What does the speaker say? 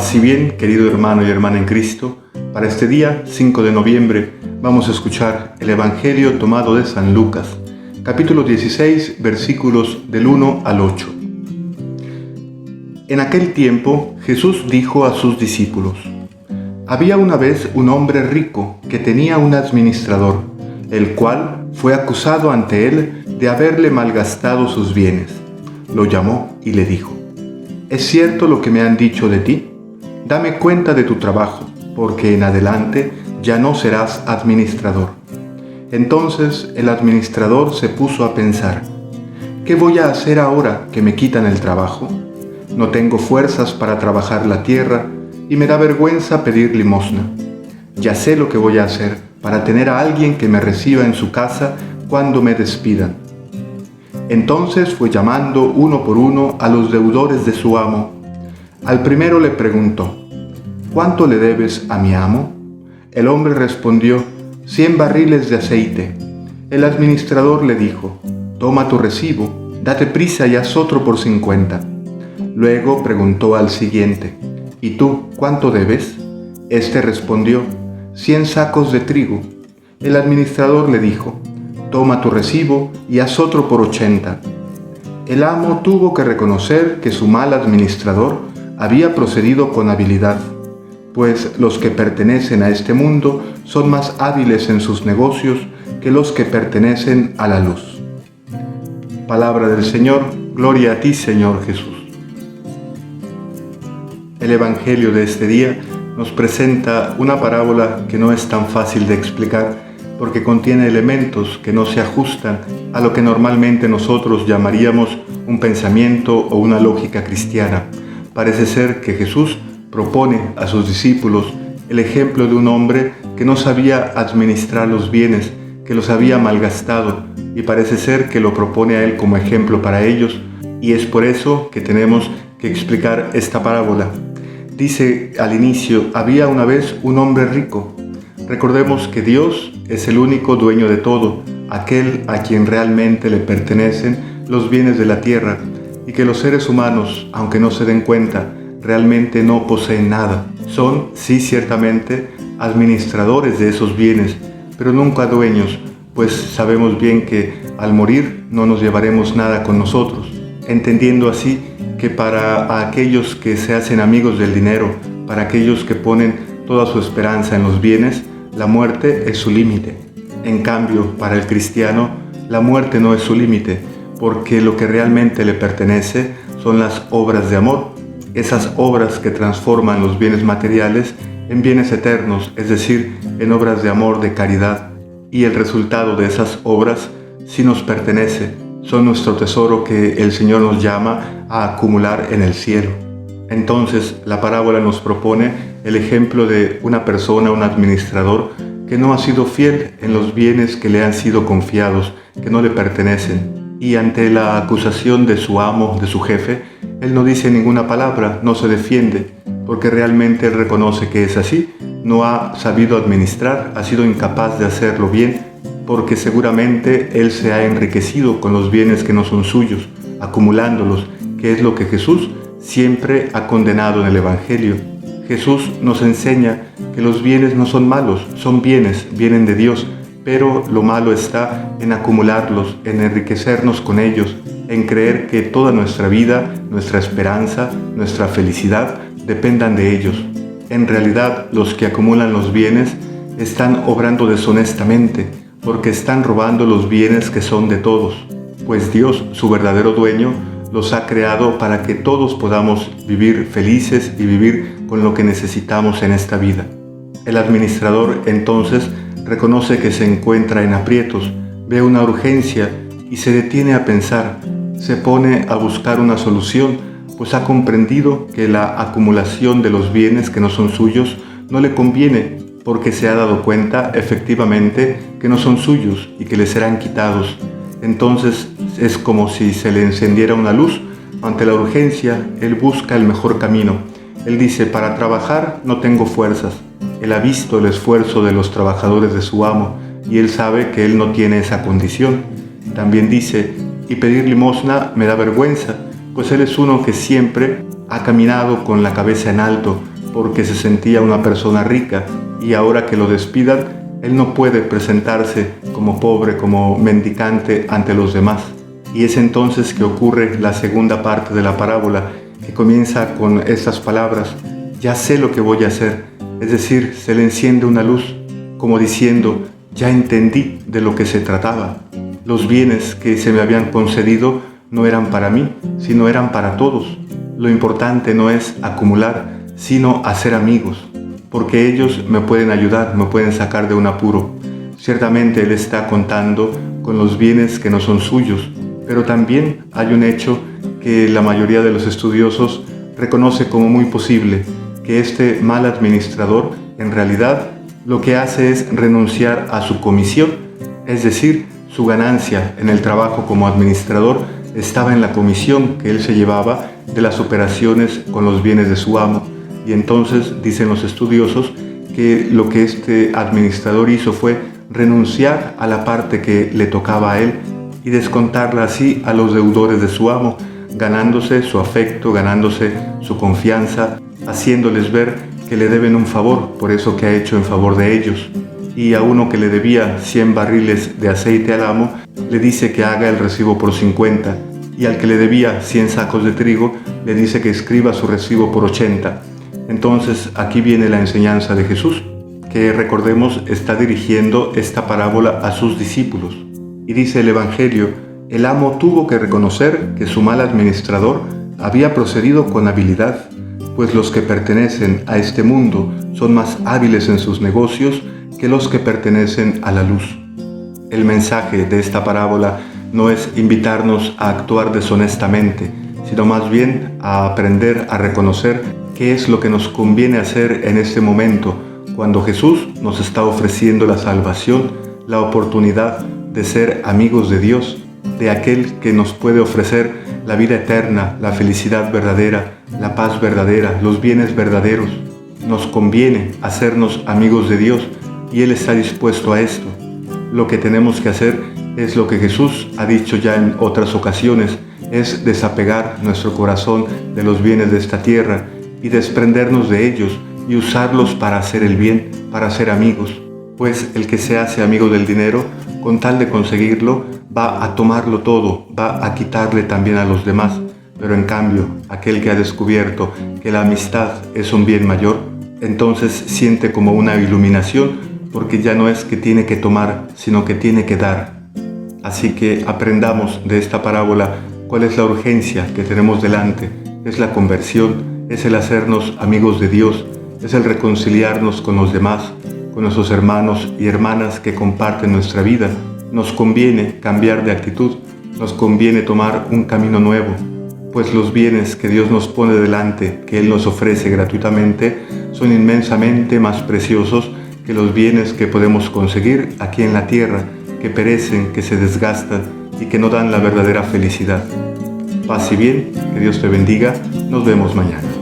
Paz y bien, querido hermano y hermana en Cristo. Para este día, 5 de noviembre, vamos a escuchar el Evangelio tomado de San Lucas, capítulo 16, versículos del 1 al 8. En aquel tiempo, Jesús dijo a sus discípulos: Había una vez un hombre rico que tenía un administrador, el cual fue acusado ante él de haberle malgastado sus bienes. Lo llamó y le dijo: ¿Es cierto lo que me han dicho de ti? Dame cuenta de tu trabajo, porque en adelante ya no serás administrador. Entonces el administrador se puso a pensar: ¿qué voy a hacer ahora que me quitan el trabajo? No tengo fuerzas para trabajar la tierra y me da vergüenza pedir limosna. Ya sé lo que voy a hacer para tener a alguien que me reciba en su casa cuando me despidan. Entonces fue llamando uno por uno a los deudores de su amo. Al primero le preguntó: ¿Cuánto le debes a mi amo? El hombre respondió: 100 barriles de aceite. El administrador le dijo: Toma tu recibo, date prisa y haz otro por 50. Luego preguntó al siguiente: ¿Y tú cuánto debes? Este respondió: 100 sacos de trigo. El administrador le dijo: Toma tu recibo y haz otro por 80. El amo tuvo que reconocer que su mal administrador había procedido con habilidad, pues los que pertenecen a este mundo son más hábiles en sus negocios que los que pertenecen a la luz. Palabra del Señor, gloria a ti, Señor Jesús. El Evangelio de este día nos presenta una parábola que no es tan fácil de explicar, porque contiene elementos que no se ajustan a lo que normalmente nosotros llamaríamos un pensamiento o una lógica cristiana. Parece ser que Jesús propone a sus discípulos el ejemplo de un hombre que no sabía administrar los bienes, que los había malgastado, y parece ser que lo propone a él como ejemplo para ellos, y es por eso que tenemos que explicar esta parábola. Dice al inicio: había una vez un hombre rico. Recordemos que Dios es el único dueño de todo, aquel a quien realmente le pertenecen los bienes de la tierra, y que los seres humanos, aunque no se den cuenta, realmente no poseen nada. Son, sí, ciertamente, administradores de esos bienes, pero nunca dueños, pues sabemos bien que al morir no nos llevaremos nada con nosotros, entendiendo así que para aquellos que se hacen amigos del dinero, para aquellos que ponen toda su esperanza en los bienes, la muerte es su límite. En cambio, para el cristiano, la muerte no es su límite, porque lo que realmente le pertenece son las obras de amor, esas obras que transforman los bienes materiales en bienes eternos, es decir, en obras de amor, de caridad. Y el resultado de esas obras sí nos pertenece, son nuestro tesoro que el Señor nos llama a acumular en el cielo. Entonces, la parábola nos propone el ejemplo de una persona, un administrador, que no ha sido fiel en los bienes que le han sido confiados, que no le pertenecen. Y ante la acusación de su amo, de su jefe, él no dice ninguna palabra, no se defiende, porque realmente él reconoce que es así. No ha sabido administrar, ha sido incapaz de hacerlo bien, porque seguramente él se ha enriquecido con los bienes que no son suyos, acumulándolos, que es lo que Jesús siempre ha condenado en el Evangelio. Jesús nos enseña que los bienes no son malos, son bienes, vienen de Dios, pero lo malo está en acumularlos, en enriquecernos con ellos, en creer que toda nuestra vida, nuestra esperanza, nuestra felicidad dependan de ellos. En realidad, los que acumulan los bienes están obrando deshonestamente, porque están robando los bienes que son de todos, pues Dios, su verdadero dueño, los ha creado para que todos podamos vivir felices y vivir con lo que necesitamos en esta vida. El administrador entonces reconoce que se encuentra en aprietos, ve una urgencia y se detiene a pensar, se pone a buscar una solución, pues ha comprendido que la acumulación de los bienes que no son suyos no le conviene, porque se ha dado cuenta efectivamente que no son suyos y que le serán quitados. Entonces es como si se le encendiera una luz. Ante la urgencia, él busca el mejor camino. Él dice: para trabajar no tengo fuerzas. Él ha visto el esfuerzo de los trabajadores de su amo y él sabe que él no tiene esa condición. También dice: y pedir limosna me da vergüenza, pues él es uno que siempre ha caminado con la cabeza en alto, porque se sentía una persona rica y ahora que lo despidan, él no puede presentarse como pobre, como mendicante ante los demás. Y es entonces que ocurre la segunda parte de la parábola, que comienza con estas palabras: ya sé lo que voy a hacer. Es decir, se le enciende una luz, como diciendo: ya entendí de lo que se trataba. Los bienes que se me habían concedido no eran para mí, sino eran para todos. Lo importante no es acumular, sino hacer amigos, porque ellos me pueden ayudar, me pueden sacar de un apuro. Ciertamente Él está contando con los bienes que no son suyos, pero también hay un hecho que la mayoría de los estudiosos reconoce como muy posible, que este mal administrador en realidad lo que hace es renunciar a su comisión, es decir, su ganancia en el trabajo como administrador estaba en la comisión que él se llevaba de las operaciones con los bienes de su amo. Y entonces dicen los estudiosos que lo que este administrador hizo fue renunciar a la parte que le tocaba a él y descontarla así a los deudores de su amo, ganándose su afecto, ganándose su confianza, haciéndoles ver que le deben un favor por eso que ha hecho en favor de ellos. Y a uno que le debía 100 barriles de aceite al amo, le dice que haga el recibo por 50, y al que le debía 100 sacos de trigo, le dice que escriba su recibo por 80. Entonces aquí viene la enseñanza de Jesús, que recordemos está dirigiendo esta parábola a sus discípulos. Y dice el Evangelio: el amo tuvo que reconocer que su mal administrador había procedido con habilidad, pues los que pertenecen a este mundo son más hábiles en sus negocios que los que pertenecen a la luz. El mensaje de esta parábola no es invitarnos a actuar deshonestamente, sino más bien a aprender a reconocer qué es lo que nos conviene hacer en este momento, cuando Jesús nos está ofreciendo la salvación, la oportunidad de ser amigos de Dios, de aquel que nos puede ofrecer la vida eterna, la felicidad verdadera, la paz verdadera, los bienes verdaderos. Nos conviene hacernos amigos de Dios y Él está dispuesto a esto. Lo que tenemos que hacer es lo que Jesús ha dicho ya en otras ocasiones, es desapegar nuestro corazón de los bienes de esta tierra y desprendernos de ellos y usarlos para hacer el bien, para ser amigos. Pues el que se hace amigo del dinero, con tal de conseguirlo, va a tomarlo todo, va a quitarle también a los demás. Pero en cambio, aquel que ha descubierto que la amistad es un bien mayor, entonces siente como una iluminación, porque ya no es que tiene que tomar, sino que tiene que dar. Así que aprendamos de esta parábola cuál es la urgencia que tenemos delante. Es la conversión, es el hacernos amigos de Dios, es el reconciliarnos con los demás, con nuestros hermanos y hermanas que comparten nuestra vida. Nos conviene cambiar de actitud, nos conviene tomar un camino nuevo, pues los bienes que Dios nos pone delante, que Él nos ofrece gratuitamente, son inmensamente más preciosos que los bienes que podemos conseguir aquí en la tierra, que perecen, que se desgastan y que no dan la verdadera felicidad. Paz y bien, que Dios te bendiga, nos vemos mañana.